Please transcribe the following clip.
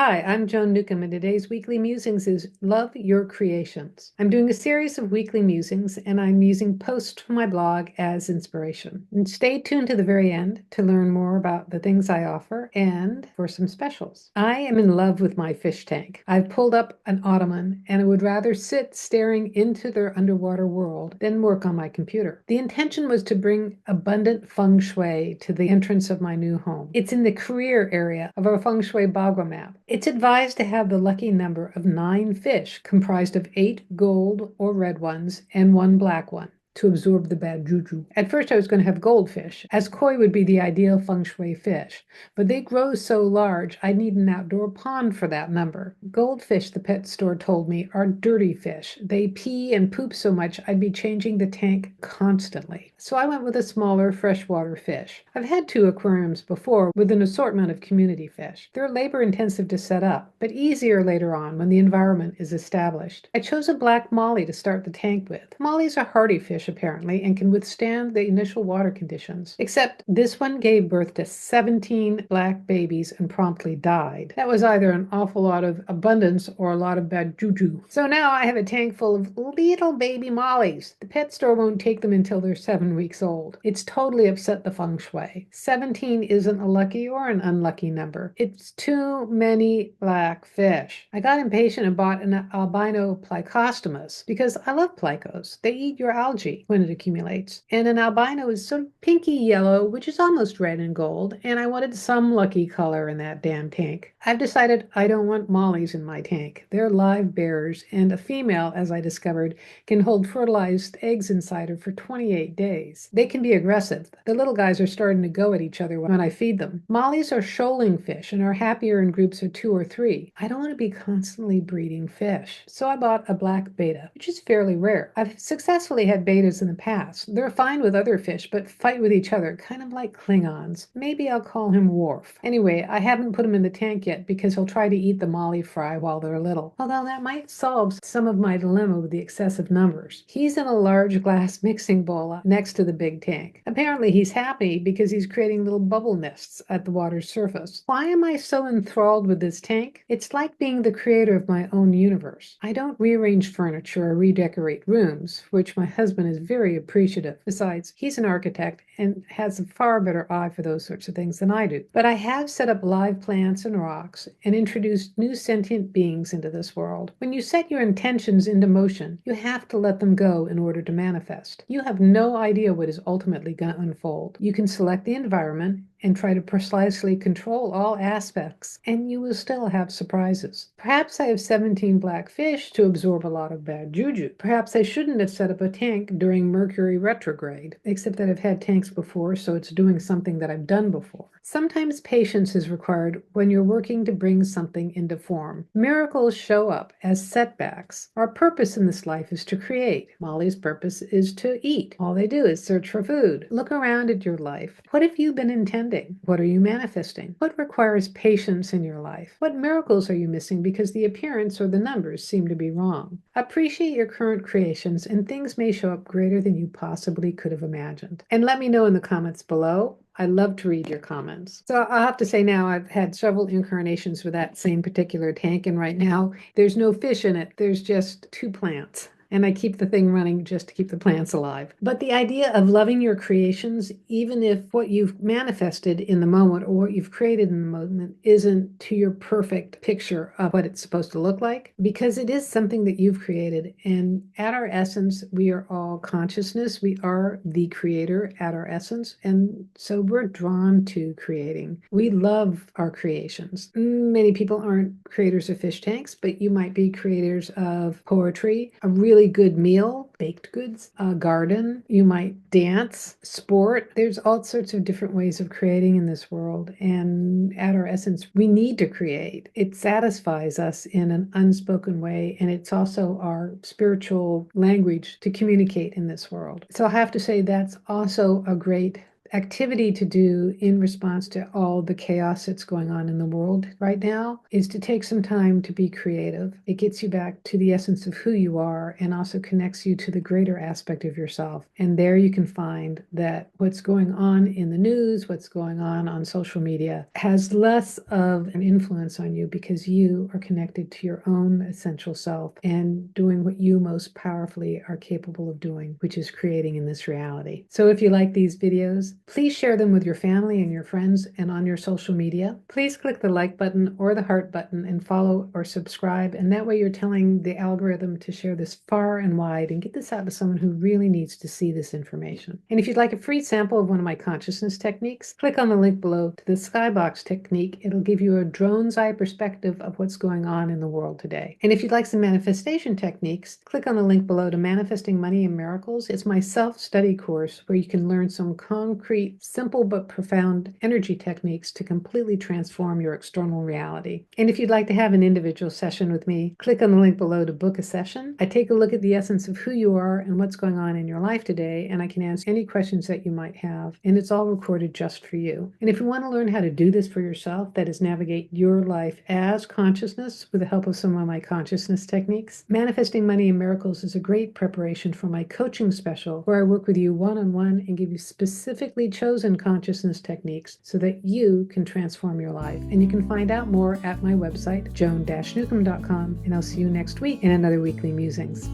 Hi, I'm Joan Newcomb, and today's weekly musings is Love Your Creations. I'm doing a series of weekly musings, and I'm using posts from my blog as inspiration. And stay tuned to the very end to learn more about the things I offer and for some specials. I am in love with my fish tank. I've pulled up an ottoman, and I would rather sit staring into their underwater world than work on my computer. The intention was to bring abundant feng shui to the entrance of my new home. It's in the career area of our feng shui bagua map. It's advised to have the lucky number of 9 fish, comprised of 8 gold or red ones and 1 black one, to absorb the bad juju. At first, I was going to have goldfish, as koi would be the ideal feng shui fish, but they grow so large, I need an outdoor pond for that number. Goldfish, the pet store told me, are dirty fish. They pee and poop so much, I'd be changing the tank constantly. So I went with a smaller freshwater fish. I've had 2 aquariums before with an assortment of community fish. They're labor-intensive to set up, but easier later on when the environment is established. I chose a black molly to start the tank with. Mollies are hardy fish apparently and can withstand the initial water conditions. Except this one gave birth to 17 black babies and promptly died. That was either an awful lot of abundance or a lot of bad juju. So now I have a tank full of little baby mollies. The pet store won't take them until they're 7 weeks old. It's totally upset the feng shui. 17 isn't a lucky or an unlucky number. It's too many black fish. I got impatient and bought an albino plecostomus because I love plecos. They eat your algae when it accumulates. And an albino is sort of pinky yellow, which is almost red and gold, and I wanted some lucky color in that damn tank. I've decided I don't want mollies in my tank. They're live bearers, and a female, as I discovered, can hold fertilized eggs inside her for 28 days. They can be aggressive. The little guys are starting to go at each other when I feed them. Mollies are shoaling fish and are happier in groups of 2 or 3. I don't want to be constantly breeding fish. So I bought a black beta, which is fairly rare. I've successfully had betas in the past. They're fine with other fish, but fight with each other, kind of like Klingons. Maybe I'll call him Worf. Anyway, I haven't put him in the tank yet because he'll try to eat the molly fry while they're little. Although that might solve some of my dilemma with the excessive numbers. He's in a large glass mixing bowl next to the big tank. Apparently he's happy because he's creating little bubble nests at the water's surface. Why am I so enthralled with this tank? It's like being the creator of my own universe. I don't rearrange furniture or redecorate rooms, which my husband is very appreciative. Besides, he's an architect and has a far better eye for those sorts of things than I do. But I have set up live plants and rocks and introduced new sentient beings into this world. When you set your intentions into motion, you have to let them go in order to manifest. You have no idea what is ultimately going to unfold. You can select the environment and try to precisely control all aspects, and you will still have surprises. Perhaps I have 17 black fish to absorb a lot of bad juju. Perhaps I shouldn't have set up a tank during Mercury retrograde, except that I've had tanks before, so it's doing something that I've done before. Sometimes patience is required when you're working to bring something into form. Miracles show up as setbacks. Our purpose in this life is to create. Molly's purpose is to eat. All they do is search for food. Look around at your life. What have you been intending? What are you manifesting? What requires patience in your life? What miracles are you missing because the appearance or the numbers seem to be wrong? Appreciate your current creations, and things may show up greater than you possibly could have imagined. And let me know in the comments below. I love to read your comments. So I'll have to say now I've had several incarnations with that same particular tank, and right now there's no fish in it. There's just 2 plants. And I keep the thing running just to keep the plants alive. But the idea of loving your creations, even if what you've manifested in the moment or what you've created in the moment isn't to your perfect picture of what it's supposed to look like, because it is something that you've created. And at our essence, we are all consciousness. We are the creator at our essence. And so we're drawn to creating. We love our creations. Many people aren't creators of fish tanks, but you might be creators of poetry, a really good meal, baked goods, a garden. You might dance, sport. There's all sorts of different ways of creating in this world. And at our essence, we need to create. It satisfies us in an unspoken way. And it's also our spiritual language to communicate in this world. So I have to say that's also a great activity to do in response to all the chaos that's going on in the world right now is to take some time to be creative. It gets you back to the essence of who you are and also connects you to the greater aspect of yourself. And there you can find that what's going on in the news, what's going on social media, has less of an influence on you because you are connected to your own essential self and doing what you most powerfully are capable of doing, which is creating in this reality. So if you like these videos, please share them with your family and your friends and on your social media. Please click the like button or the heart button and follow or subscribe. And that way you're telling the algorithm to share this far and wide and get this out to someone who really needs to see this information. And if you'd like a free sample of one of my consciousness techniques, click on the link below to the skybox technique. It'll give you a drone's eye perspective of what's going on in the world today. And if you'd like some manifestation techniques, click on the link below to Manifesting Money and Miracles. It's my self-study course where you can learn some concrete, simple but profound energy techniques to completely transform your external reality. And if you'd like to have an individual session with me, click on the link below to book a session. I take a look at the essence of who you are and what's going on in your life today, and I can answer any questions that you might have, and it's all recorded just for you. And if you want to learn how to do this for yourself, that is navigate your life as consciousness with the help of some of my consciousness techniques, Manifesting Money and Miracles is a great preparation for my coaching special where I work with you one-on-one and give you specifically chosen consciousness techniques so that you can transform your life. And you can find out more at my website, joan-newcomb.com, and I'll see you next week in another Weekly Musings.